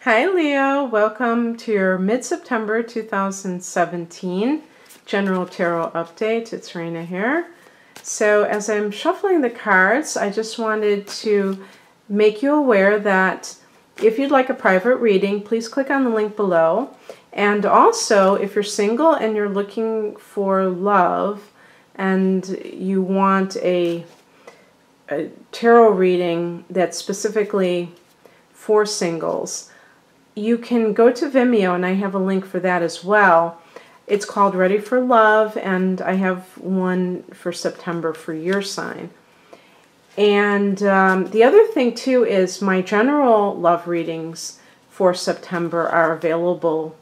Hi Leo, welcome to your mid-September 2017 General Tarot Update. It's Raina here. So as I'm shuffling the cards, I just wanted to make you aware that if you'd like a private reading, please click on the link below. And also, if you're single and you're looking for love and you want a tarot reading that's specifically for singles, you can go to Vimeo, and I have a link for that as well. It's called Ready for Love, and I have one for September for your sign. And the other thing, too, is my general love readings for September are available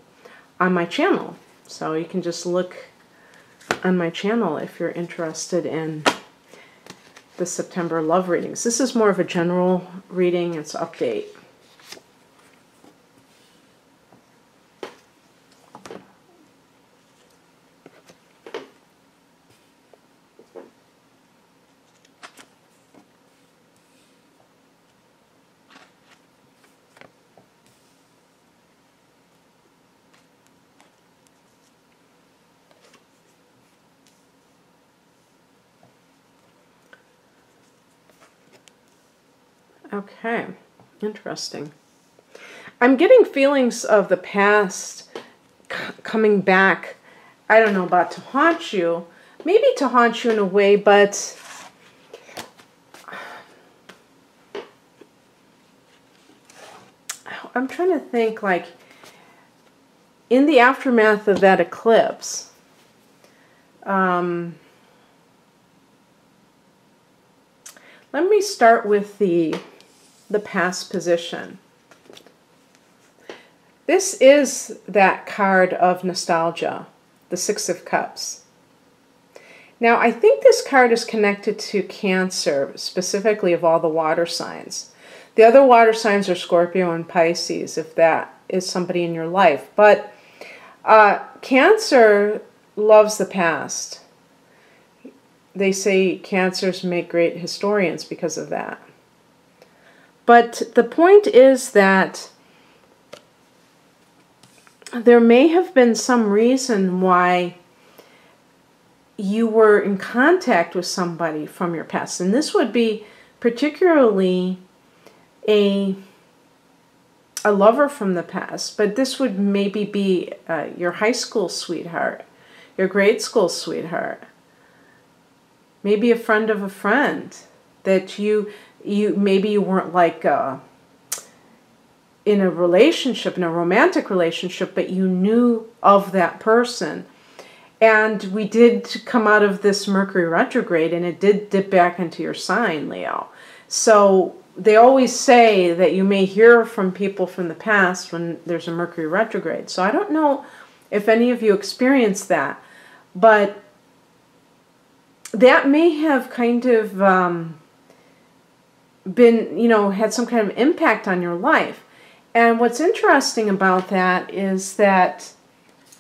on my channel. So you can just look on my channel if you're interested in the September love readings. This is more of a general reading. It's an update. Okay, interesting. I'm getting feelings of the past coming back. I don't know about to haunt you. Maybe to haunt you in a way, but I'm trying to think, like, in the aftermath of that eclipse, let me start with the past position. This is that card of nostalgia, the Six of Cups. Now, I think this card is connected to Cancer, specifically of all the water signs. The other water signs are Scorpio and Pisces, if that is somebody in your life. But Cancer loves the past. They say Cancers make great historians because of that. But the point is that there may have been some reason why you were in contact with somebody from your past. And this would be particularly a lover from the past. But this would maybe be your high school sweetheart, your grade school sweetheart. Maybe a friend of a friend that maybe you weren't like in a relationship, in a romantic relationship, but you knew of that person. And we did come out of this Mercury retrograde, and it did dip back into your sign, Leo. So they always say that you may hear from people from the past when there's a Mercury retrograde. So I don't know if any of you experienced that, but that may have kind of been, had some kind of impact on your life. And what's interesting about that is that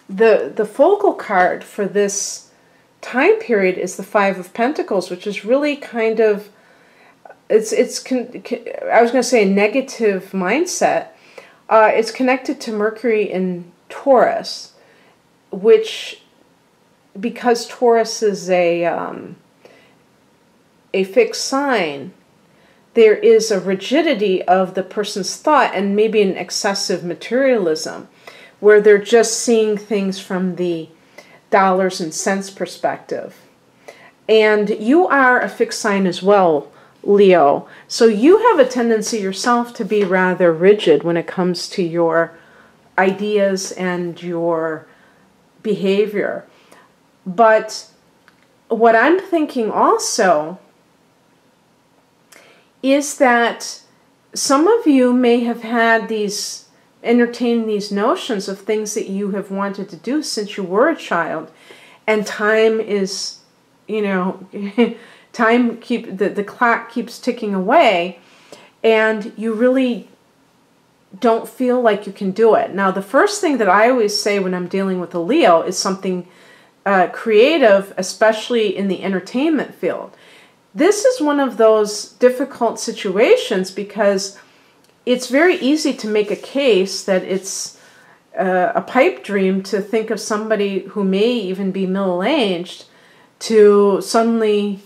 the focal card for this time period is the Five of Pentacles, which is really kind of, I was going to say a negative mindset. It's connected to Mercury in Taurus, which, because Taurus is a fixed sign, there is a rigidity of the person's thought and maybe an excessive materialism, where they're just seeing things from the dollars and cents perspective. And you are a fixed sign as well, Leo. So you have a tendency yourself to be rather rigid when it comes to your ideas and your behavior. But what I'm thinking also is that some of you may have had entertained these notions of things that you have wanted to do since you were a child, and time is, the clock keeps ticking away, and you really don't feel like you can do it. Now, the first thing that I always say when I'm dealing with a Leo is something creative, especially in the entertainment field. This is one of those difficult situations because it's very easy to make a case that it's a pipe dream to think of somebody who may even be middle-aged to suddenly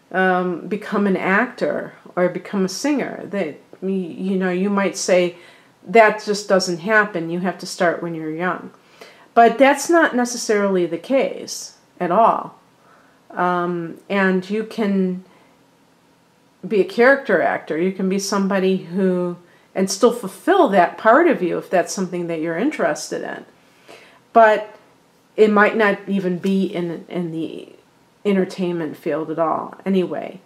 become an actor or become a singer. You might say that just doesn't happen. You have to start when you're young. But that's not necessarily the case at all. And you can be a character actor. You can be somebody who, and still fulfill that part of you if that's something that you're interested in. But it might not even be in the entertainment field at all. Anyway,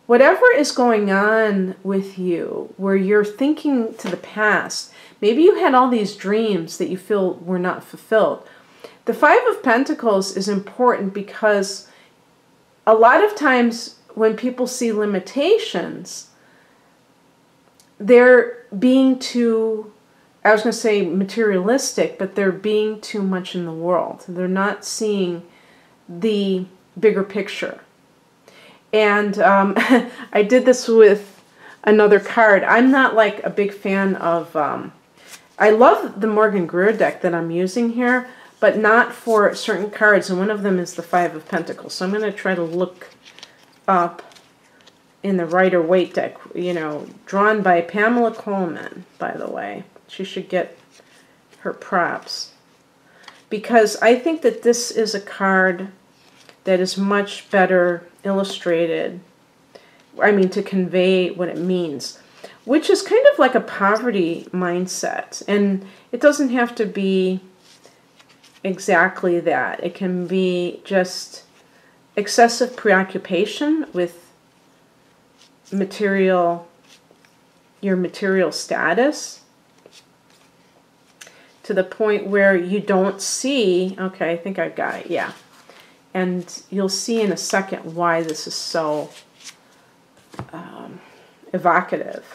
whatever is going on with you, where you're thinking to the past, maybe you had all these dreams that you feel were not fulfilled. The Five of Pentacles is important because a lot of times when people see limitations, they're being too, I was going to say materialistic, but they're being too much in the world. They're not seeing the bigger picture. And I did this with another card. I'm not like a big fan of, I love the Morgan Greer deck that I'm using here, but not for certain cards, and one of them is the Five of Pentacles. So I'm going to try to look up in the Rider-Waite deck, drawn by Pamela Coleman, by the way. She should get her props. Because I think that this is a card that is much better illustrated, to convey what it means, which is kind of like a poverty mindset. And it doesn't have to be exactly that. It can be just excessive preoccupation with your material status, to the point where you don't see, okay, I think I've got it, yeah. And you'll see in a second why this is so evocative.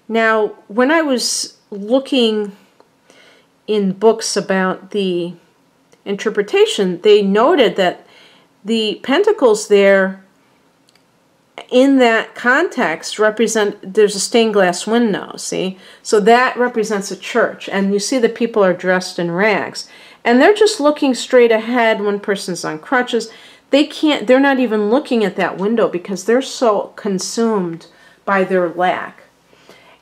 Now, when I was looking in books about the interpretation, they noted that the pentacles there, in that context, represent, there's a stained glass window, see? So that represents a church, and you see the people are dressed in rags. And they're just looking straight ahead. One person's on crutches. They're not even looking at that window because they're so consumed by their lack.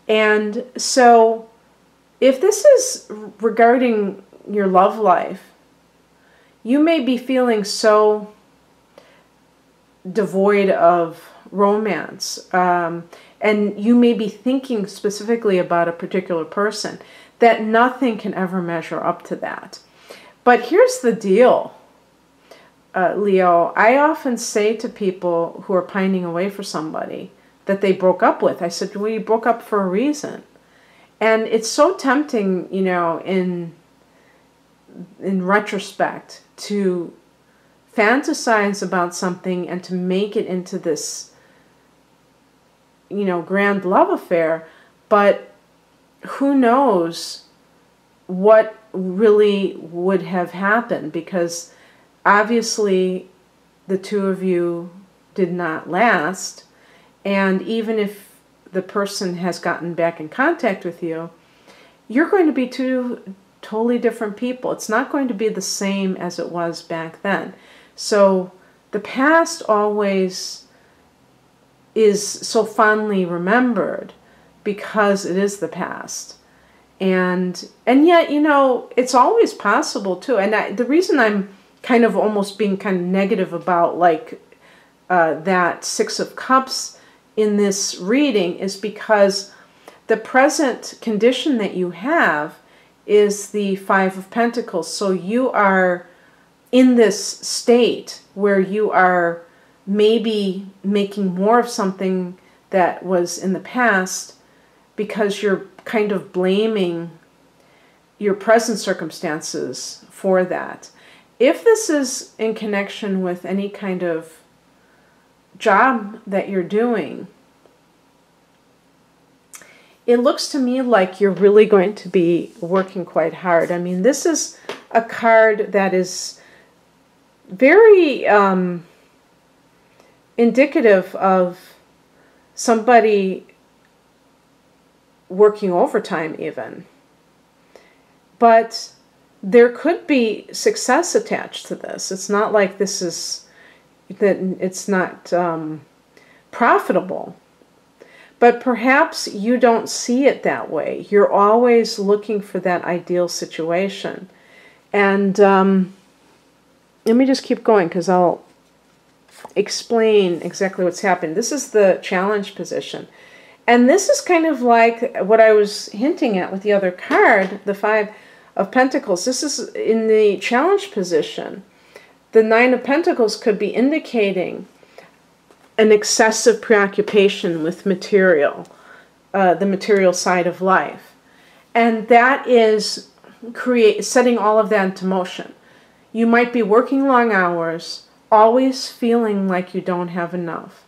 And so if this is regarding your love life, you may be feeling so devoid of romance, and you may be thinking specifically about a particular person, that nothing can ever measure up to that. But here's the deal, Leo. I often say to people who are pining away for somebody that they broke up with, I said, well, you broke up for a reason. And it's so tempting, in retrospect, to fantasize about something and to make it into this, grand love affair. But who knows what really would have happened, because obviously the two of you did not last. And even if the person has gotten back in contact with you, you're going to be two totally different people. It's not going to be the same as it was back then. So the past always is so fondly remembered because it is the past. And yet, it's always possible too. And the reason I'm kind of almost being kind of negative about that Six of Cups in this reading is because the present condition that you have is the Five of Pentacles. So you are in this state where you are maybe making more of something that was in the past because you're kind of blaming your present circumstances for that. If this is in connection with any kind of job that you're doing, it looks to me like you're really going to be working quite hard. I mean, this is a card that is very indicative of somebody working overtime even. But there could be success attached to this. It's not like this is, that it's not profitable. But perhaps you don't see it that way. You're always looking for that ideal situation. And let me just keep going because I'll explain exactly what's happening. This is the challenge position. And this is kind of like what I was hinting at with the other card, the Five of Pentacles. This is in the challenge position. The Nine of Pentacles could be indicating an excessive preoccupation with material, the material side of life. And that is setting all of that into motion. You might be working long hours, always feeling like you don't have enough.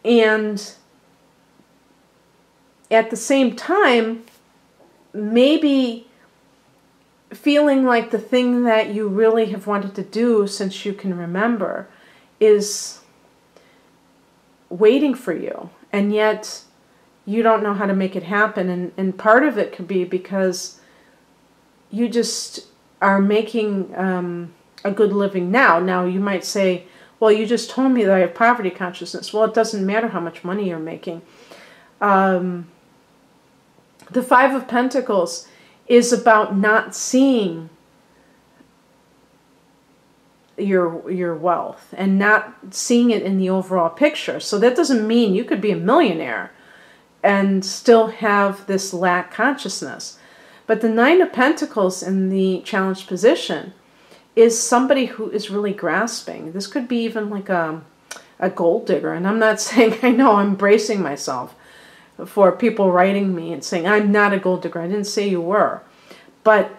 And at the same time, maybe feeling like the thing that you really have wanted to do since you can remember is waiting for you, and yet you don't know how to make it happen. And part of it could be because you just are making a good living now. Now you might say, well, you just told me that I have poverty consciousness. Well, it doesn't matter how much money you're making. The Five of Pentacles is about not seeing your wealth and not seeing it in the overall picture. So that doesn't mean you could be a millionaire and still have this lack consciousness. But the Nine of Pentacles in the challenged position is somebody who is really grasping. This could be even like a gold digger. And I'm not saying, I know, I'm bracing myself for people writing me and saying, I'm not a gold digger. I didn't say you were. But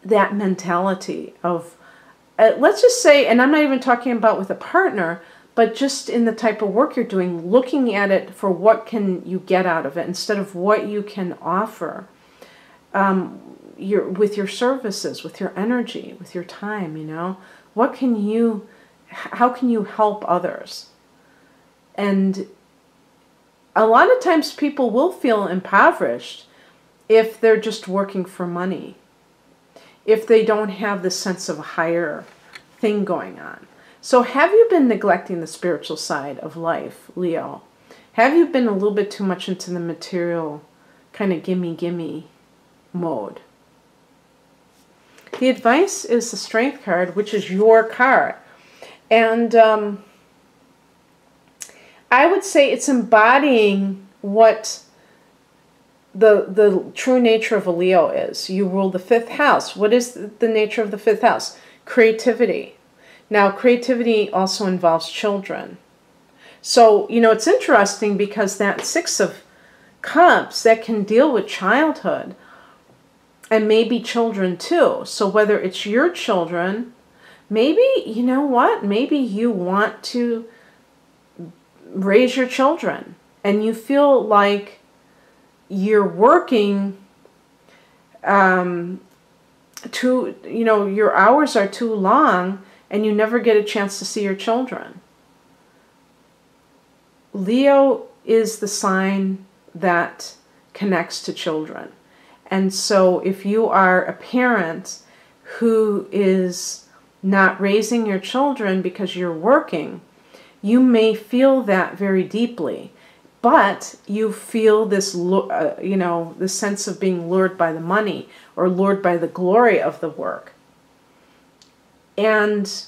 that mentality of, let's just say, and I'm not even talking about with a partner, but just in the type of work you're doing, looking at it for what can you get out of it instead of what you can offer with your services, with your energy, with your time, you know. How can you help others? And a lot of times people will feel impoverished if they're just working for money, if they don't have the sense of a higher thing going on. So have you been neglecting the spiritual side of life, Leo? Have you been a little bit too much into the material kind of gimme mode? The advice is the Strength card, which is your card. And I would say it's embodying what the true nature of a Leo is. You rule the fifth house. What is the nature of the fifth house? Creativity. Now, creativity also involves children. So, you know, it's interesting because that Six of Cups, that can deal with childhood and maybe children too. So whether it's your children, maybe, you know what, maybe you want to raise your children and you feel like you're working your hours are too long and you never get a chance to see your children. Leo is the sign that connects to children. And so if you are a parent who is not raising your children because you're working, you may feel that very deeply. But you feel this, the sense of being lured by the money or lured by the glory of the work. And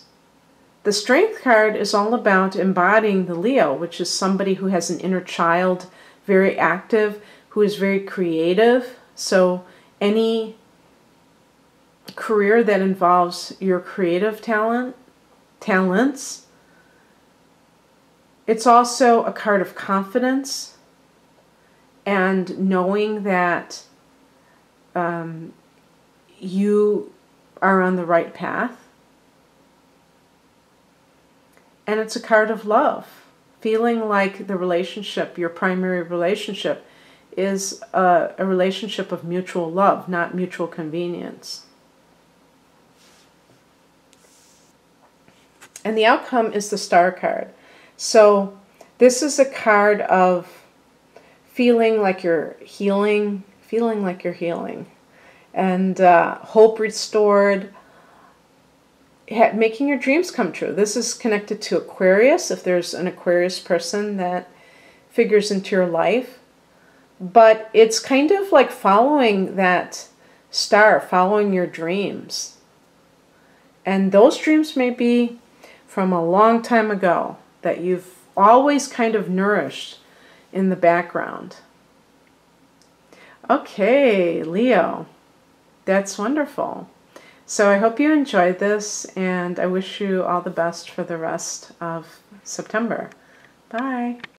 the Strength card is all about embodying the Leo, which is somebody who has an inner child, very active, who is very creative. So any career that involves your creative talents. It's also a card of confidence and knowing that you are on the right path. And it's a card of love, feeling like the relationship, your primary relationship, is a relationship of mutual love, not mutual convenience. And the outcome is the Star card. So this is a card of feeling like you're healing, and hope restored, making your dreams come true. This is connected to Aquarius, if there's an Aquarius person that figures into your life. But it's kind of like following that star, following your dreams. And those dreams may be from a long time ago that you've always kind of nourished in the background. Okay, Leo, that's wonderful. So I hope you enjoyed this, and I wish you all the best for the rest of September. Bye.